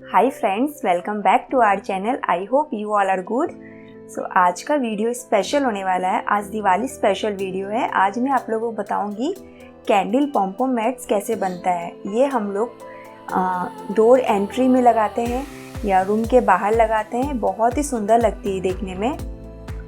Hi friends, welcome back to our channel. I hope you all are good. So आज का video special होने वाला है। आज दिवाली स्पेशल वीडियो है। आज मैं आप लोगों को बताऊंगी कैंडल पॉम्पॉम मैट्स कैसे बनता है। ये हम लोग डोर एंट्री में लगाते हैं या रूम के बाहर लगाते हैं। बहुत ही सुंदर लगती है देखने में।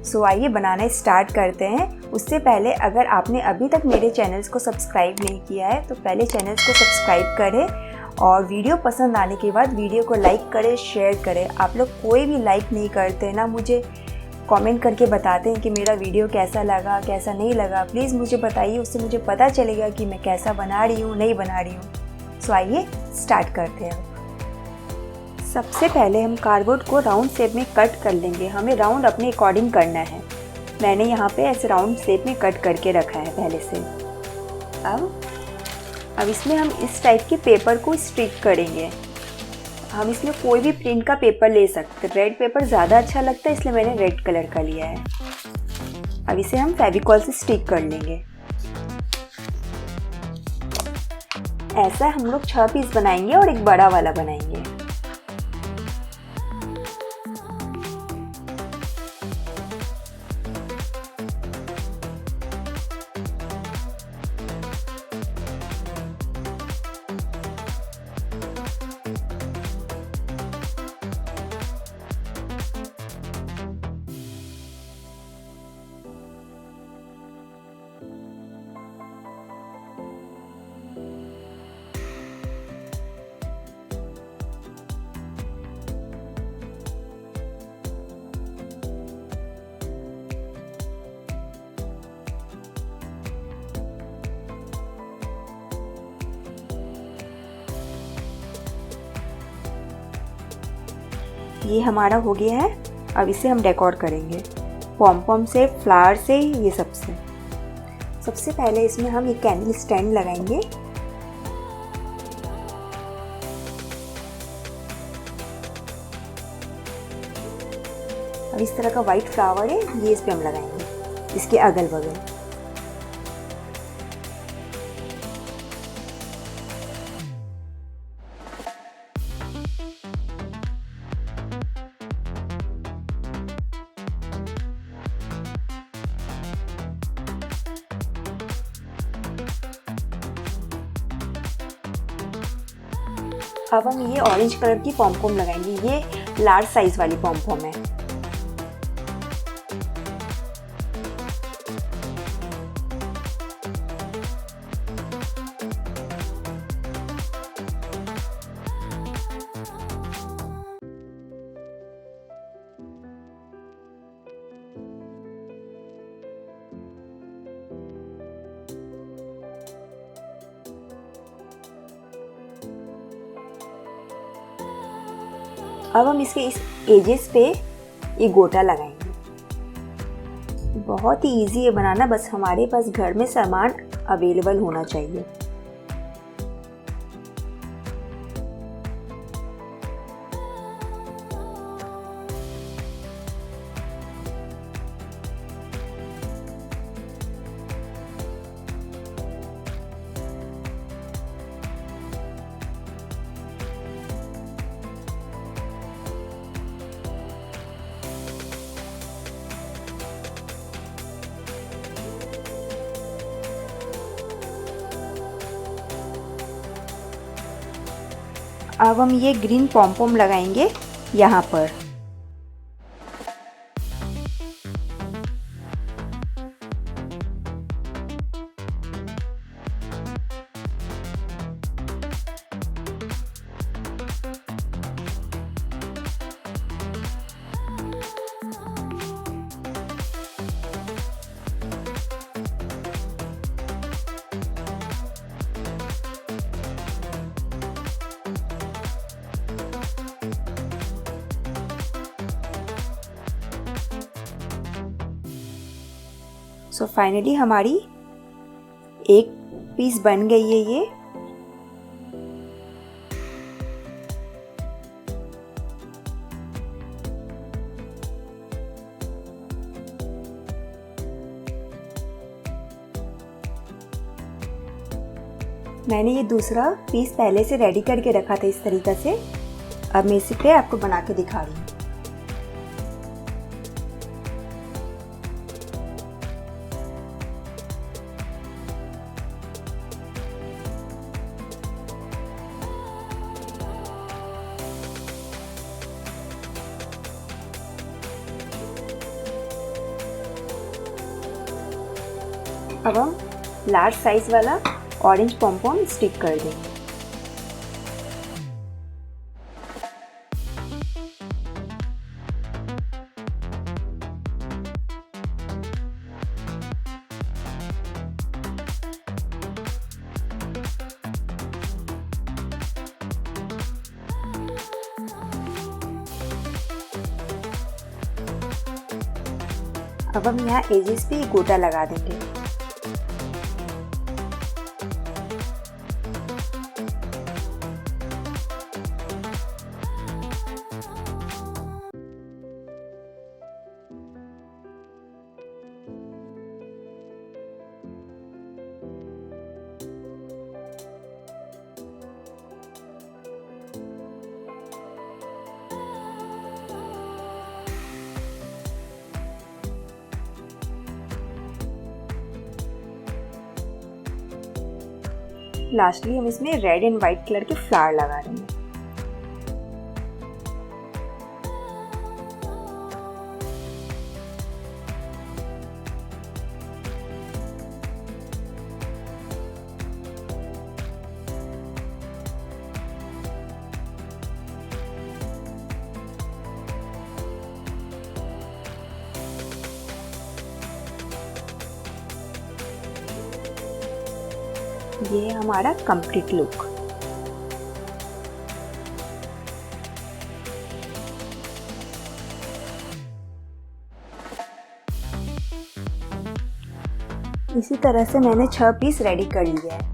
सो आइए बनाना स्टार्ट करते हैं। उससे पहले अगर आपने अभी तक मेरे चैनल्स को सब्सक्राइब नहीं किया है तो पहले चैनल्स को सब्सक्राइब करें और वीडियो पसंद आने के बाद वीडियो को लाइक करें, शेयर करें। आप लोग कोई भी लाइक नहीं करते ना, मुझे कमेंट करके बताते हैं कि मेरा वीडियो कैसा लगा, कैसा नहीं लगा। प्लीज़ मुझे बताइए, उससे मुझे पता चलेगा कि मैं कैसा बना रही हूँ, नहीं बना रही हूँ। सो आइए स्टार्ट करते हैं। सबसे पहले हम कार्डबोर्ड को राउंड शेप में कट कर लेंगे। हमें राउंड अपने अकॉर्डिंग करना है। मैंने यहाँ पे ऐसे राउंड शेप में कट करके रखा है पहले से। अब इसमें हम इस टाइप के पेपर को स्टिक करेंगे। हम इसमें कोई भी प्रिंट का पेपर ले सकते हैं। रेड पेपर ज़्यादा अच्छा लगता है, इसलिए मैंने रेड कलर का लिया है। अब इसे हम फेविकॉल से स्टिक कर लेंगे। ऐसा हम लोग 6 पीस बनाएंगे और एक बड़ा वाला बनाएंगे। ये हमारा हो गया है। अब इसे हम डेकोर करेंगे पॉम्पॉम से, फ्लावर से, ये सबसे। सबसे पहले इसमें हम एक कैंडल स्टैंड लगाएंगे। अब इस तरह का वाइट फ्लावर है, ये इस पे हम लगाएंगे इसके अगल बगल। अब हम ये ऑरेंज कलर की पॉम्पॉम लगाएंगे। ये लार्ज साइज वाली पॉम्पॉम है। अब हम इसके इस एजेस पे ये गोटा लगाएंगे। बहुत ही इजी है बनाना, बस हमारे पास घर में सामान अवेलेबल होना चाहिए। अब हम ये ग्रीन पॉम्पॉम लगाएंगे यहाँ पर। सो फाइनली हमारी एक पीस बन गई है ये। मैंने ये दूसरा पीस पहले से रेडी करके रखा था इस तरीक़े से। अब मैं इसी पे आपको बना के दिखा रही हूँ। अब हम लार्ज साइज वाला ऑरेंज पॉम्पॉम स्टिक कर देंगे। अब हम यहाँ एजेस पे गोटा लगा देंगे। लास्टली हम इसमें रेड एंड वाइट कलर के फ्लावर लगा देंगे। ये है हमारा कंप्लीट लुक। इसी तरह से मैंने 6 पीस रेडी कर लिया है।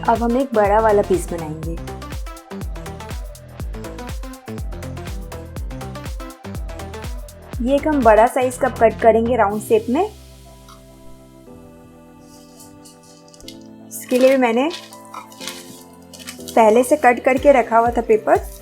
अब हम एक बड़ा वाला पीस बनाएंगे। ये एक हम बड़ा साइज का कट करेंगे राउंड शेप में। इसके लिए भी मैंने पहले से कट करके रखा हुआ था पेपर।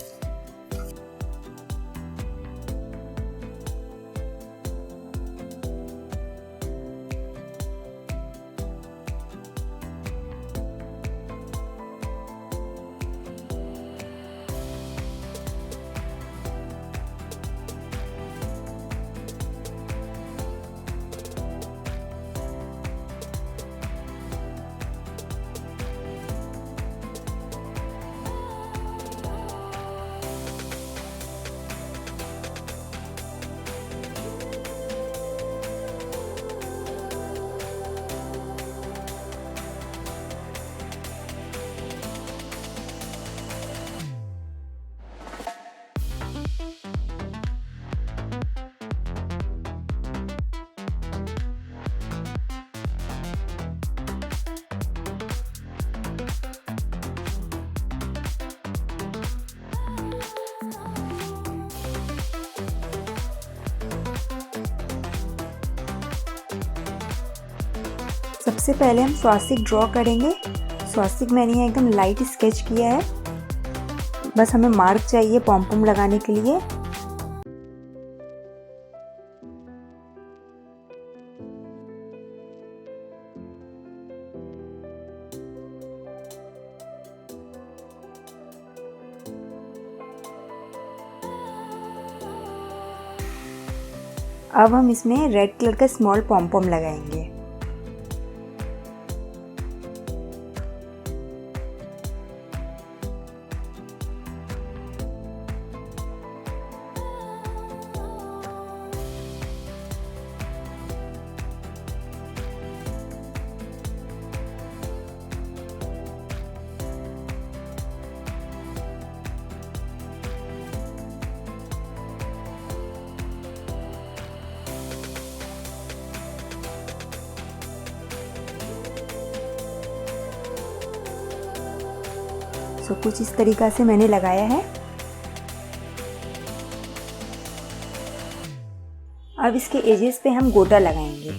सबसे पहले हम स्वास्तिक ड्रॉ करेंगे। स्वास्तिक मैंने यहाँ एकदम लाइट स्केच किया है। बस हमें मार्क चाहिए पॉम्पॉम लगाने के लिए। अब हम इसमें रेड कलर का स्मॉल पॉम्पॉम लगाएंगे। सो कुछ इस तरीक़ा से मैंने लगाया है। अब इसके एजेस पे हम गोटा लगाएंगे।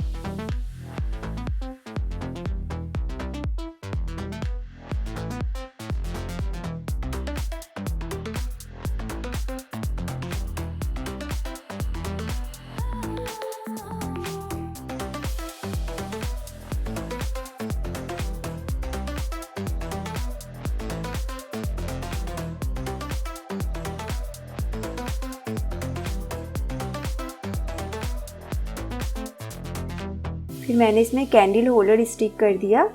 फिर मैंने इसमें कैंडल होल्डर स्टिक कर दिया।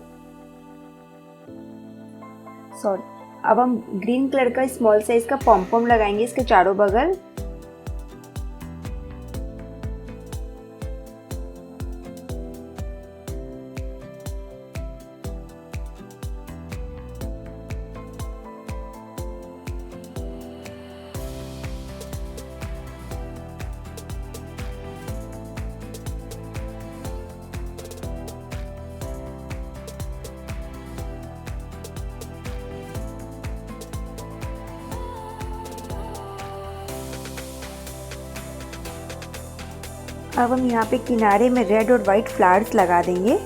सॉरी, अब हम ग्रीन कलर का स्मॉल साइज का पॉम लगाएंगे इसके चारों बगल। अब हम यहाँ पे किनारे में रेड और वाइट फ्लावर्स लगा देंगे।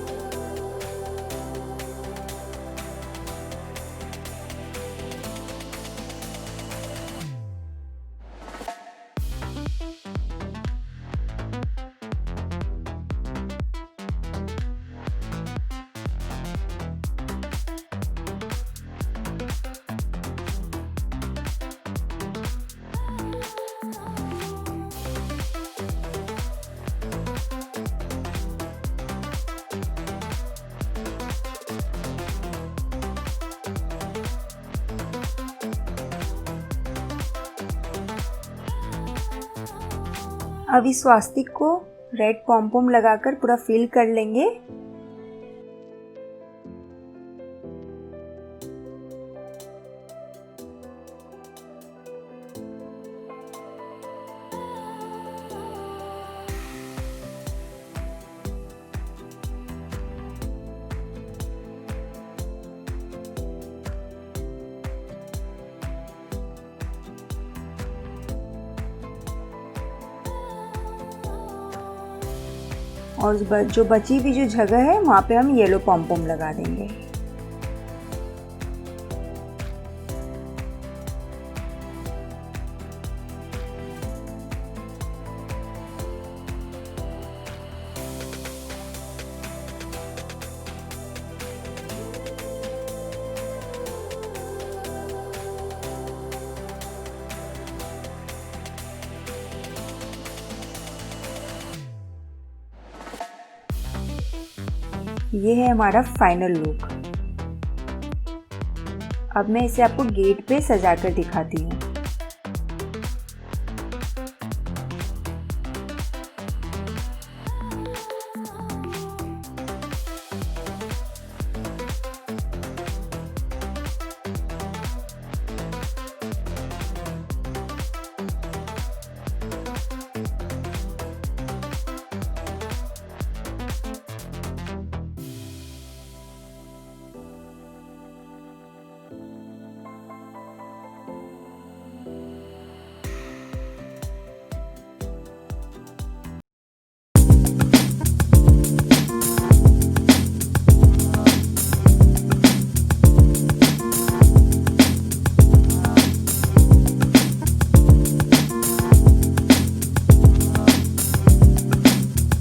अब इस स्वास्तिक को रेड पॉम लगाकर पूरा फिल कर लेंगे। और जो बची हुई जो जगह है वहाँ पे हम येलो पॉम लगा देंगे। ये है हमारा फाइनल लुक। अब मैं इसे आपको गेट पे सजा कर दिखाती हूँ।